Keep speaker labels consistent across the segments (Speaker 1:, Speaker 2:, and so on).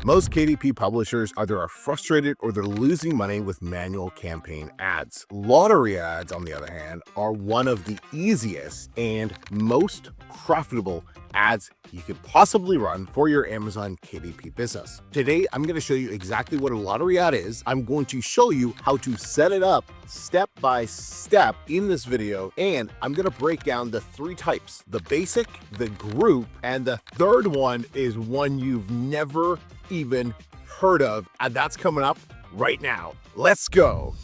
Speaker 1: Most KDP publishers either are frustrated or they're losing money with manual campaign ads. Lottery ads, on the other hand, are one of the easiest and most profitable ads you could possibly run for your Amazon KDP business. Today, I'm going to show you exactly what a lottery ad is. I'm going to show you how to set it up step by step in this video, and I'm going to break down the three types: the basic, the group, and the third one is one you've never even heard of, and that's coming up right now. Let's go.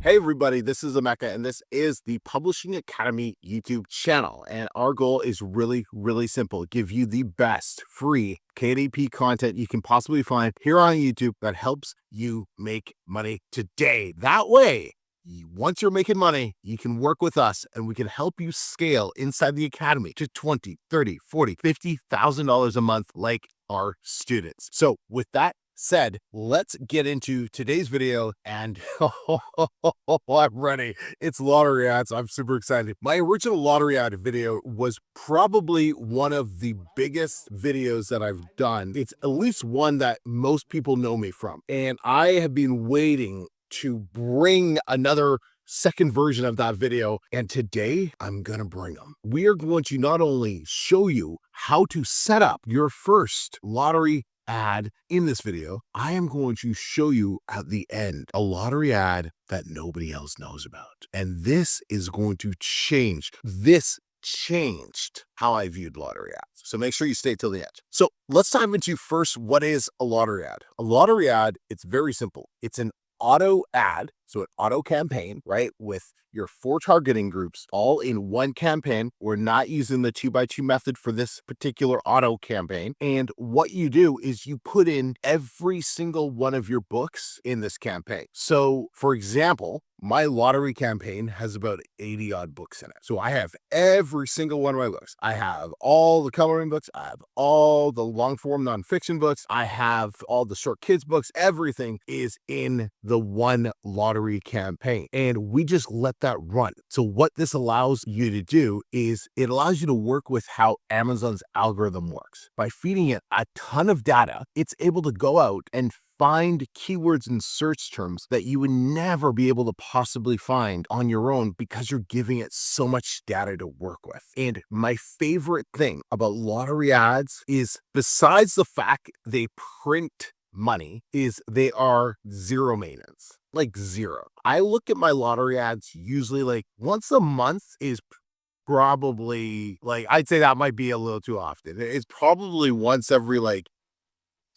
Speaker 1: Hey everybody, this is Emeka, and this is the Publishing Academy YouTube channel. And our goal is really simple: give you the best free KDP content you can possibly find here on YouTube that helps you make money today. That way, once you're making money, you can work with us and we can help you scale inside the academy to $20,000, $30,000, $40,000, $50,000 a month like our students. So with that said, let's get into today's video, and I'm ready. It's lottery ads. I'm super excited. My original lottery ad video was probably one of the biggest videos that I've done. It's at least one that most people know me from, and I have been waiting to bring another second version of that video, and today I'm gonna bring them. We are going to not only show you how to set up your first lottery ad in this video, I am going to show you at the end a lottery ad that nobody else knows about. And this is going to change. This changed how I viewed lottery ads. So make sure you stay till the end. So let's dive into first, what is a lottery ad? A lottery ad, it's very simple. It's an auto ad, so an auto campaign, right, with your 4 targeting groups all in one campaign. We're not using the 2x2 method for this particular auto campaign. And what you do is you put in every single one of your books in this campaign. So for example, my lottery campaign has about 80 odd books in it. So I have every single one of my books. I have all the coloring books. I have all the long form nonfiction books. I have all the short kids books. Everything is in the one lottery campaign, and we just let that run. So what this allows you to do is it allows you to work with how Amazon's algorithm works. By feeding it a ton of data, it's able to go out and find keywords and search terms that you would never be able to possibly find on your own because you're giving it so much data to work with. And my favorite thing about lottery ads is, besides the fact they print money, is they are zero maintenance. Like zero. I look at my lottery ads usually like once a month is probably, like, I'd say that might be a little too often. It's probably once every like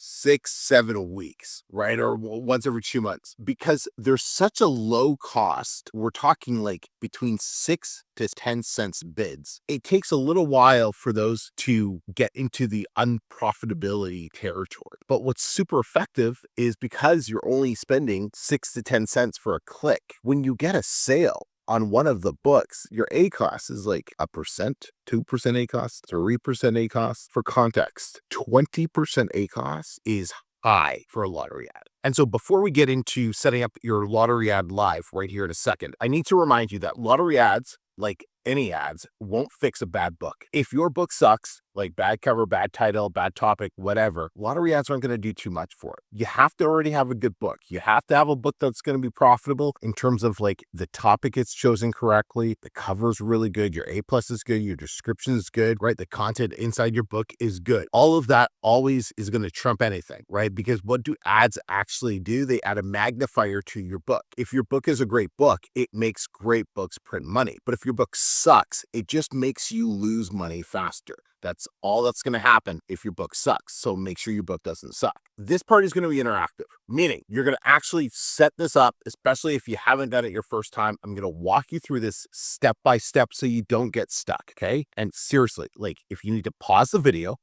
Speaker 1: 6-7 weeks, right? Or once every 2 months, because there's such a low cost. We're talking like between 6 to 10 cents bids. It takes a little while for those to get into the unprofitability territory. But what's super effective is because you're only spending 6 to 10 cents for a click. When you get a sale on one of the books, your ACoS is like 1%, 2% ACoS, 3% ACoS. For context, 20% ACoS is high for a lottery ad. And so before we get into setting up your lottery ad live right here in a second, I need to remind you that lottery ads, like any ads, won't fix a bad book. If your book sucks, like bad cover, bad title, bad topic, whatever, lottery ads aren't going to do too much for it. You have to already have a good book. You have to have a book that's going to be profitable in terms of like the topic it's chosen correctly, the cover's really good, your A+ is good, your description is good, right? The content inside your book is good. All of that always is going to trump anything, right? Because what do ads actually do? They add a magnifier to your book. If your book is a great book, it makes great books print money. But if your book sucks, it just makes you lose money faster. That's all that's going to happen if your book sucks. So make sure your book doesn't suck. This part is going to be interactive, meaning you're going to actually set this up, especially if you haven't done it your first time. I'm going to walk you through this step by step so you don't get stuck, okay? And seriously, like, if you need to pause the video,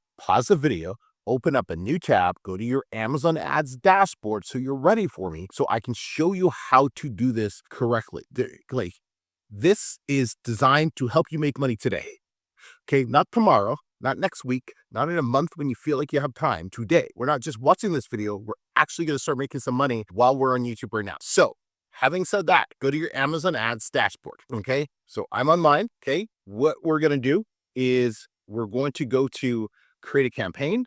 Speaker 1: open up a new tab, go to your Amazon ads dashboard so you're ready for me, so I can show you how to do this correctly. Like, this is designed to help you make money today. Okay, not tomorrow, not next week, not in a month when you feel like you have time. Today, we're not just watching this video, we're actually going to start making some money while we're on YouTube right now. So having said that, go to your Amazon ads dashboard. Okay, so I'm on mine. Okay, what we're going to do is we're going to go to create a campaign.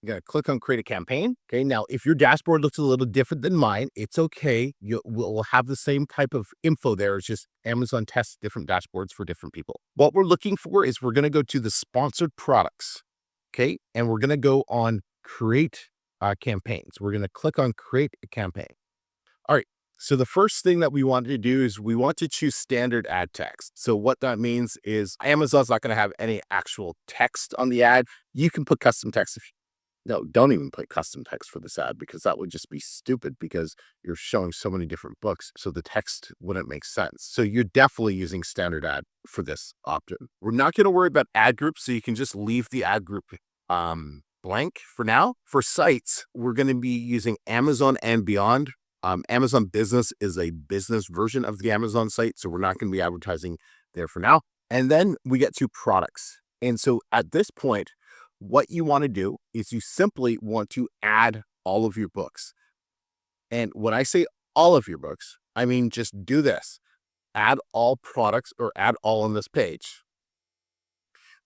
Speaker 1: You're going to click on create a campaign. Okay. Now, if your dashboard looks a little different than mine, it's okay. We'll have the same type of info there. It's just Amazon tests different dashboards for different people. What we're looking for is we're going to go to the sponsored products. Okay. And we're going to go on create campaigns. We're going to click on create a campaign. All right. So the first thing that we want to do is we want to choose standard ad text. So what that means is Amazon's not going to have any actual text on the ad. You can put custom text. No, don't even put custom text for this ad because that would just be stupid because you're showing so many different books. So the text wouldn't make sense. So you're definitely using standard ad for this option. We're not going to worry about ad groups. So you can just leave the ad group blank for now. For sites, we're going to be using Amazon and beyond. Amazon Business is a business version of the Amazon site, so we're not going to be advertising there for now. And then we get to products. And so at this point, what you want to do is you simply want to add all of your books. And when I say all of your books, I mean just do this. Add all products or add all on this page.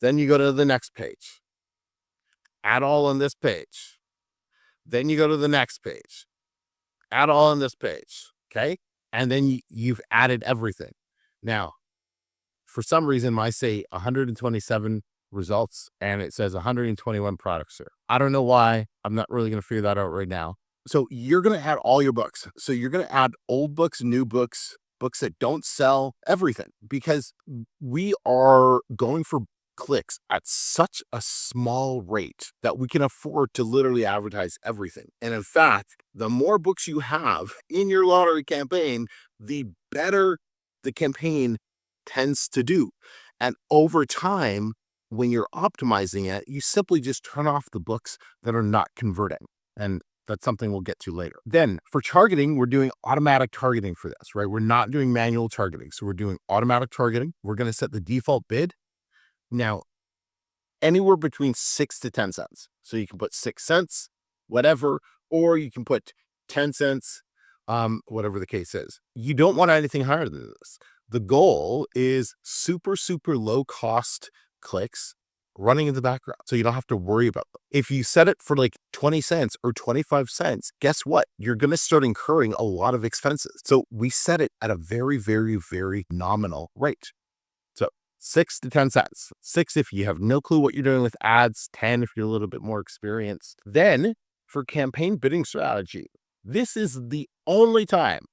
Speaker 1: Then you go to the next page. Add all on this page. Then you go to the next page. Add all on this page, okay? And then you've added everything. Now, for some reason, I say 127 results and it says 121 products here. I don't know why. I'm not really going to figure that out right now. So you're going to add all your books. So you're going to add old books, new books, books that don't sell, everything, because we are going for clicks at such a small rate that we can afford to literally advertise everything. And in fact, the more books you have in your lottery campaign, the better the campaign tends to do. And over time, when you're optimizing it, you simply just turn off the books that are not converting. And that's something we'll get to later. Then for targeting, we're doing automatic targeting for this, right? We're not doing manual targeting. So we're doing automatic targeting. We're going to set the default bid. Now, anywhere between 6 to 10 cents. So you can put 6 cents, whatever, or you can put 10 cents, whatever the case is. You don't want anything higher than this. The goal is super, super low cost clicks running in the background. So you don't have to worry about them. If you set it for like 20 cents or 25 cents, guess what? You're going to start incurring a lot of expenses. So we set it at a very, very, very nominal rate. 6 to 10 cents. 6 if you have no clue what you're doing with ads, 10 if you're a little bit more experienced. Then for campaign bidding strategy, this is the only time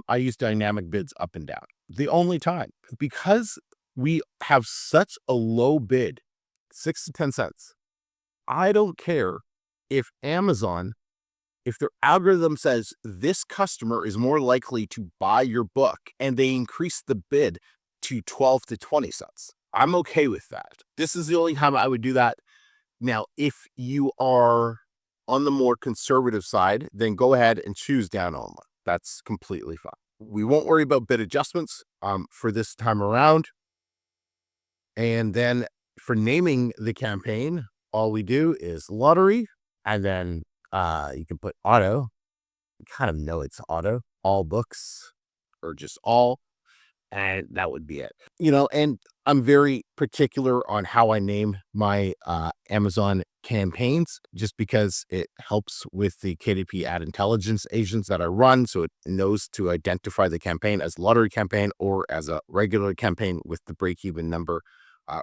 Speaker 1: I use dynamic bids up and down. The only time, because we have such a low bid, 6 to 10 cents. I don't care if Amazon, if their algorithm says this customer is more likely to buy your book and they increase the bid to 12 to 20 cents. I'm okay with that. This is the only time I would do that. Now, if you are on the more conservative side, then go ahead and choose down only. That's completely fine. We won't worry about bid adjustments for this time around. And then for naming the campaign, all we do is lottery, and then you can put auto. You kind of know it's auto, all books, or just all. And that would be it. And I'm very particular on how I name my Amazon campaigns, just because it helps with the KDP ad intelligence agents that I run. So it knows to identify the campaign as a lottery campaign or as a regular campaign with the break-even number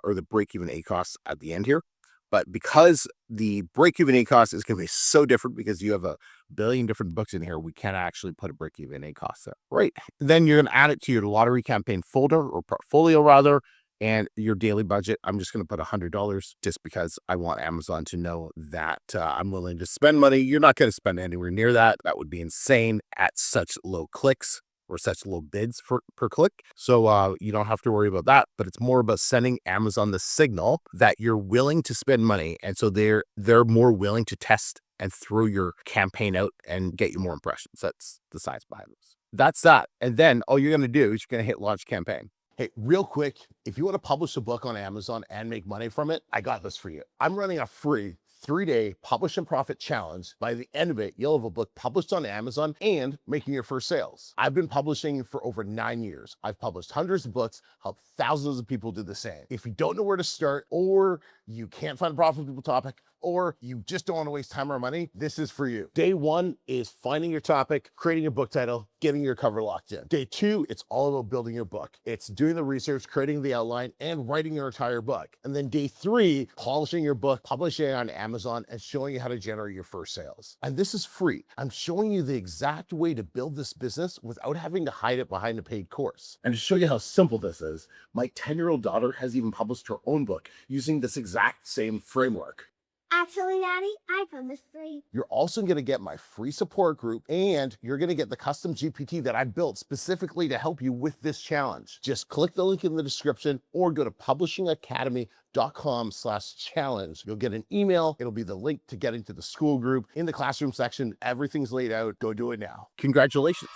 Speaker 1: or the break-even ACOS at the end here. But because the break-even ACOS is going to be so different because you have a billion different books in here, we can't actually put a break-even ACOS there. Right. Then you're going to add it to your lottery campaign folder or portfolio rather, and your daily budget. I'm just going to put $100 just because I want Amazon to know that I'm willing to spend money. You're not going to spend anywhere near that. That would be insane at such low clicks or such low bids per click. So you don't have to worry about that, but it's more about sending Amazon the signal that you're willing to spend money. And so they're more willing to test and throw your campaign out and get you more impressions. That's the science behind this. That's that. And then all you're going to do is you're going to hit launch campaign. Hey, real quick, if you want to publish a book on Amazon and make money from it, I got this for you. I'm running a free 3-day publish and profit challenge. By the end of it, you'll have a book published on Amazon and making your first sales. I've been publishing for over 9 years. I've published hundreds of books, helped thousands of people do the same. If you don't know where to start, or you can't find a profitable topic, or you just don't want to waste time or money, this is for you. Day 1 is finding your topic, creating your book title, getting your cover locked in. Day 2, it's all about building your book. It's doing the research, creating the outline, and writing your entire book. And then day 3, polishing your book, publishing it on Amazon, and showing you how to generate your first sales. And this is free. I'm showing you the exact way to build this business without having to hide it behind a paid course. And to show you how simple this is, my 10-year-old daughter has even published her own book using this exact same framework.
Speaker 2: Actually, Daddy, I found this free.
Speaker 1: You're also going to get my free support group, and you're going to get the custom GPT that I built specifically to help you with this challenge. Just click the link in the description or go to publishingacademy.com/challenge. You'll get an email. It'll be the link to get into the school group. In the classroom section, everything's laid out. Go do it now. Congratulations.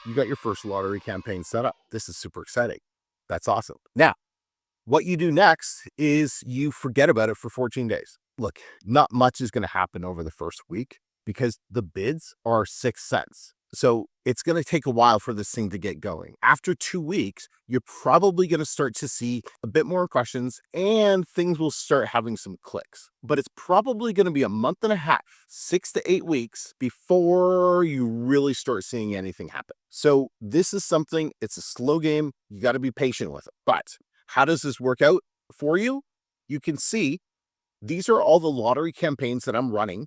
Speaker 1: You got your first lottery campaign set up. This is super exciting. That's awesome. Now, what you do next is you forget about it for 14 days. Look, not much is going to happen over the first week because the bids are 6 cents. So it's going to take a while for this thing to get going. After 2 weeks, you're probably going to start to see a bit more questions and things will start having some clicks. But it's probably going to be a month and a half, 6 to 8 weeks before you really start seeing anything happen. So this is something, it's a slow game. You got to be patient with it. But how does this work out for you? You can see these are all the lottery campaigns that I'm running.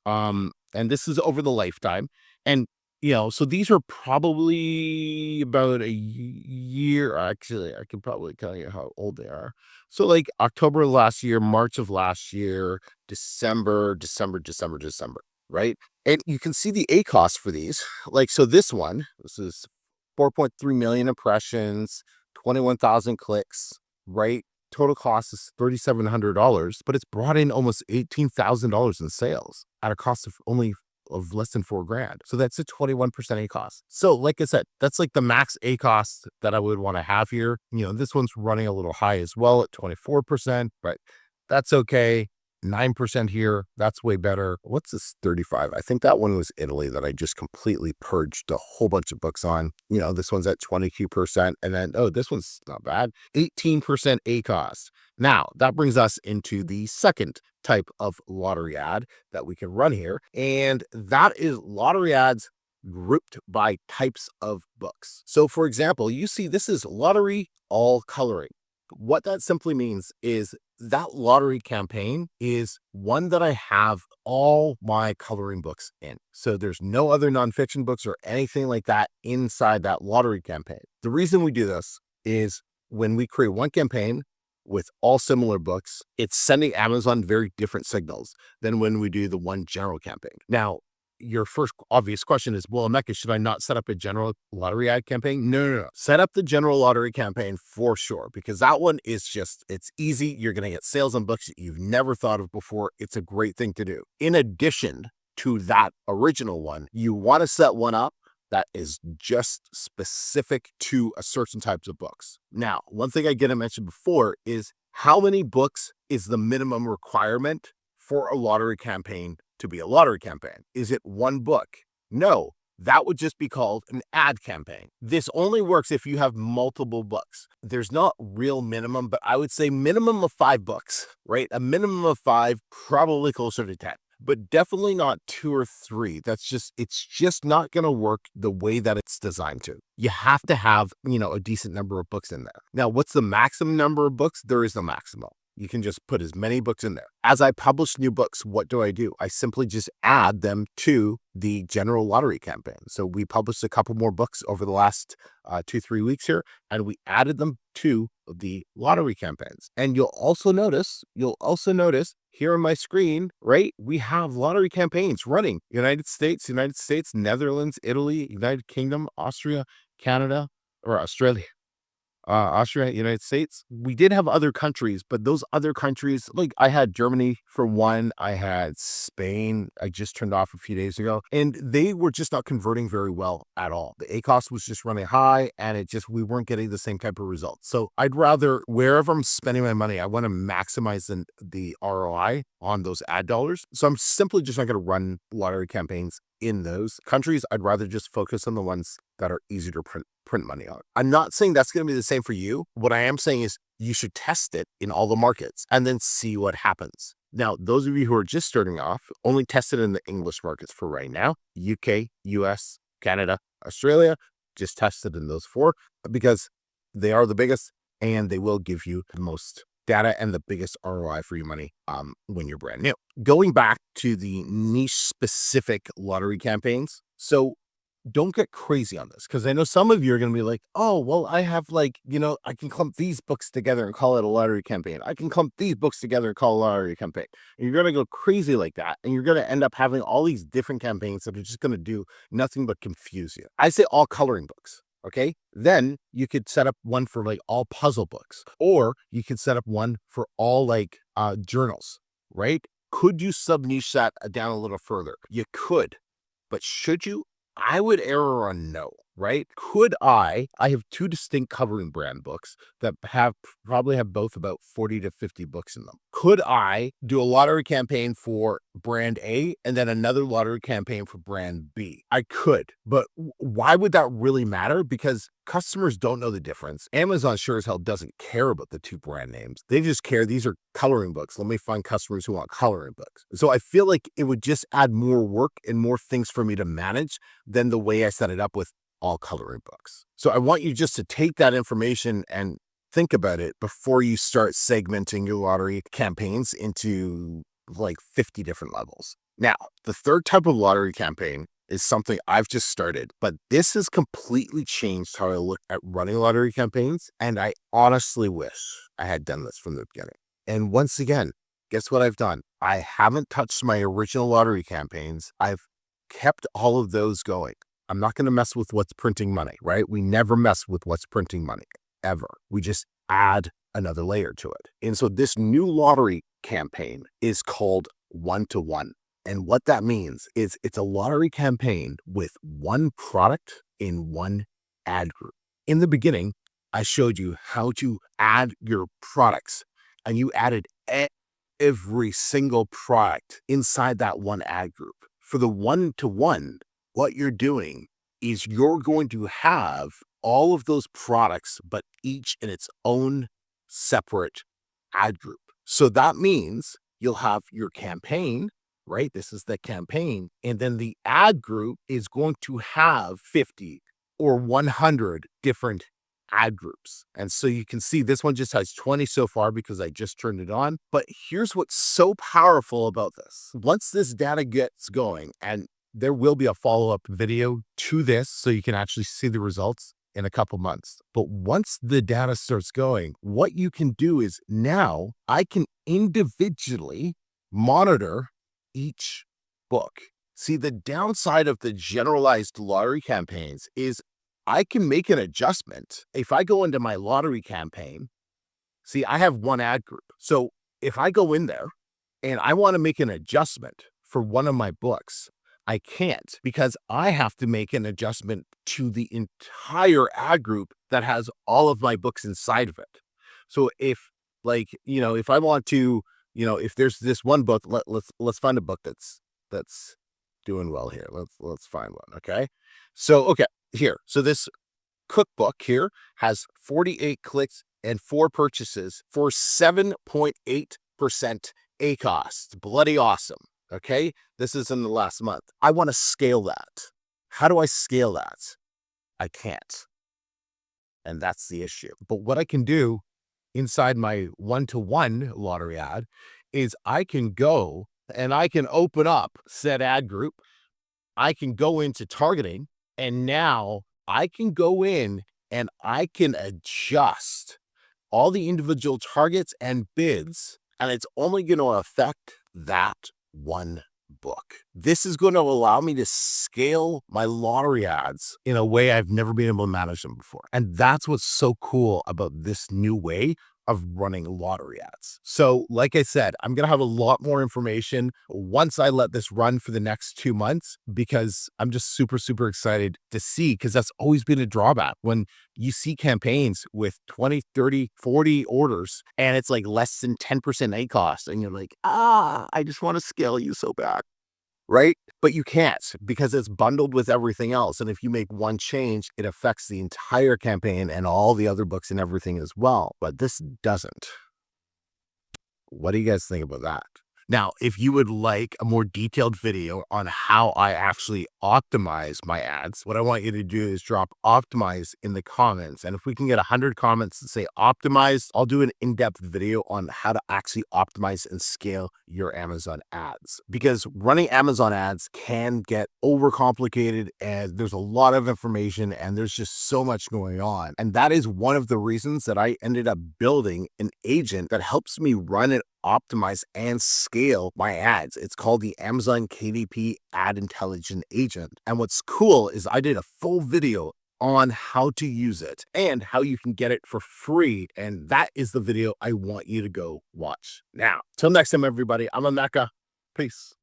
Speaker 1: And this is over the lifetime. And, so these are probably about a year. Actually, I can probably tell you how old they are. So like October last year, March of last year, December, right? And you can see the ACoS for these. Like, so this is 4.3 million impressions, 21,000 clicks, right? Total cost is $3,700, but it's brought in almost $18,000 in sales at a cost of less than $4,000. So that's a 21% ACoS. So like I said, that's like the max ACoS that I would want to have here. This one's running a little high as well at 24%, but that's okay. 9% here. That's way better. What's this 35? I think that one was Italy that I just completely purged a whole bunch of books on. This one's at 22%. And then, this one's not bad. 18% ACoS. Now, that brings us into the second type of lottery ad that we can run here. And that is lottery ads grouped by types of books. So for example, you see this is lottery all coloring. What that simply means is that lottery campaign is one that I have all my coloring books in. So there's no other nonfiction books or anything like that inside that lottery campaign. The reason we do this is when we create one campaign with all similar books, it's sending Amazon very different signals than when we do the one general campaign. Now, your first obvious question is, well, Emeka, should I not set up a general lottery ad campaign? No. Set up the general lottery campaign for sure, because that one is it's easy. You're going to get sales on books that you've never thought of before. It's a great thing to do. In addition to that original one, you want to set one up that is just specific to a certain types of books. Now, one thing I didn't mention before is how many books is the minimum requirement for a lottery campaign to be a lottery campaign? Is it one book? No, that would just be called an ad campaign. This only works if you have multiple books. There's not real minimum, but I would say minimum of 5 books, right? A minimum of 5, probably closer to 10, but definitely not 2 or 3. It's just not going to work the way that it's designed to. You have to have, a decent number of books in there. Now, what's the maximum number of books? There is no maximum. You can just put as many books in there. As I publish new books, what do? I simply just add them to the general lottery campaign. So we published a couple more books over the last 2-3 weeks here, and we added them to the lottery campaigns. And you'll also notice here on my screen, right? We have lottery campaigns running. United States, Netherlands, Italy, United Kingdom, Austria, Canada, or Australia. Austria, United States. We did have other countries, but those other countries, like I had Germany for one, I had Spain, I just turned off a few days ago, and they were just not converting very well at all. The ACoS was just running high, and we weren't getting the same type of results. So I'd rather, wherever I'm spending my money, I want to maximize the ROI on those ad dollars. So I'm simply just not going to run lottery campaigns in those countries. I'd rather just focus on the ones that are easier to print money on. I'm not saying that's going to be the same for you. What I am saying is you should test it in all the markets and then see what happens. Now, those of you who are just starting off, only test it in the English markets for right now. UK, US, Canada, Australia, just test it in those four because they are the biggest and they will give you the most data and the biggest ROI for your money when you're brand new. Going back to the niche specific lottery campaigns. So don't get crazy on this because I know some of you are going to be like, oh, well, I have I can clump these books together and call it a lottery campaign. I can clump these books together and call it a lottery campaign. And you're going to go crazy like that. And you're going to end up having all these different campaigns that are just going to do nothing but confuse you. I say all coloring books. Okay. Then you could set up one for like all puzzle books, or you could set up one for all journals, right? Could you sub niche that down a little further? You could, but should you? I would err on no, right? I have two distinct coloring brand books that probably have both about 40 to 50 books in them. Could I do a lottery campaign for brand A and then another lottery campaign for brand B? I could, but why would that really matter? Because customers don't know the difference. Amazon sure as hell doesn't care about the two brand names. They just care, these are coloring books. Let me find customers who want coloring books. So I feel like it would just add more work and more things for me to manage than the way I set it up with all coloring books. So I want you just to take that information and think about it before you start segmenting your lottery campaigns into like 50 different levels. Now, the third type of lottery campaign is something I've just started, but this has completely changed how I look at running lottery campaigns. And I honestly wish I had done this from the beginning. And once again, guess what I've done? I haven't touched my original lottery campaigns. I've kept all of those going. I'm not going to mess with what's printing money, right? We never mess with what's printing money, ever. We just add another layer to it. And so this new lottery campaign is called 1-to-1. And what that means is it's a lottery campaign with one product in one ad group. In the beginning, I showed you how to add your products, and you added every single product inside that one ad group. For the 1-to-1, what you're doing is you're going to have all of those products, but each in its own separate ad group. So that means you'll have your campaign, right? This is the campaign. And then the ad group is going to have 50 or 100 different ad groups. And so you can see this one just has 20 so far because I just turned it on. But here's what's so powerful about this. Once this data gets going, and there will be a follow-up video to this so you can actually see the results in a couple months. But once the data starts going, what you can do is now I can individually monitor each book. See, the downside of the generalized lottery campaigns is I can make an adjustment. If I go into my lottery campaign, see, I have one ad group. So if I go in there and I want to make an adjustment for one of my books, I can't because I have to make an adjustment to the entire ad group that has all of my books inside of it. So if if I want to, if there's this one book, let's find a book that's doing well here. Let's find one. Okay. So, okay, here. So this cookbook here has 48 clicks and 4 purchases for 7.8% ACoS. Bloody awesome. Okay. This is in the last month. I want to scale that. How do I scale that? I can't. And that's the issue. But what I can do inside my 1-to-1 lottery ad is I can go and I can open up said ad group. I can go into targeting, and now I can go in and I can adjust all the individual targets and bids, and it's only going to affect that one book. This is going to allow me to scale my lottery ads in a way I've never been able to manage them before. And that's what's so cool about this new way of running lottery ads. So like I said, I'm going to have a lot more information once I let this run for the next 2 months, because I'm just super, super excited to see, because that's always been a drawback when you see campaigns with 20, 30, 40 orders and it's like less than 10% A cost. And you're like, I just want to scale you so bad. Right? But you can't, because it's bundled with everything else. And if you make one change, it affects the entire campaign and all the other books and everything as well. But this doesn't. What do you guys think about that? Now, if you would like a more detailed video on how I actually optimize my ads, what I want you to do is drop optimize in the comments. And if we can get 100 comments that say optimize, I'll do an in-depth video on how to actually optimize and scale your Amazon ads. Because running Amazon ads can get overcomplicated and there's a lot of information and there's just so much going on. And that is one of the reasons that I ended up building an agent that helps me run and optimize and scale my ads. It's called the Amazon KDP Ad Intelligent Agent. And what's cool is I did a full video on how to use it and how you can get it for free. And that is the video I want you to go watch. Now, till next time, everybody, I'm Emeka. Peace.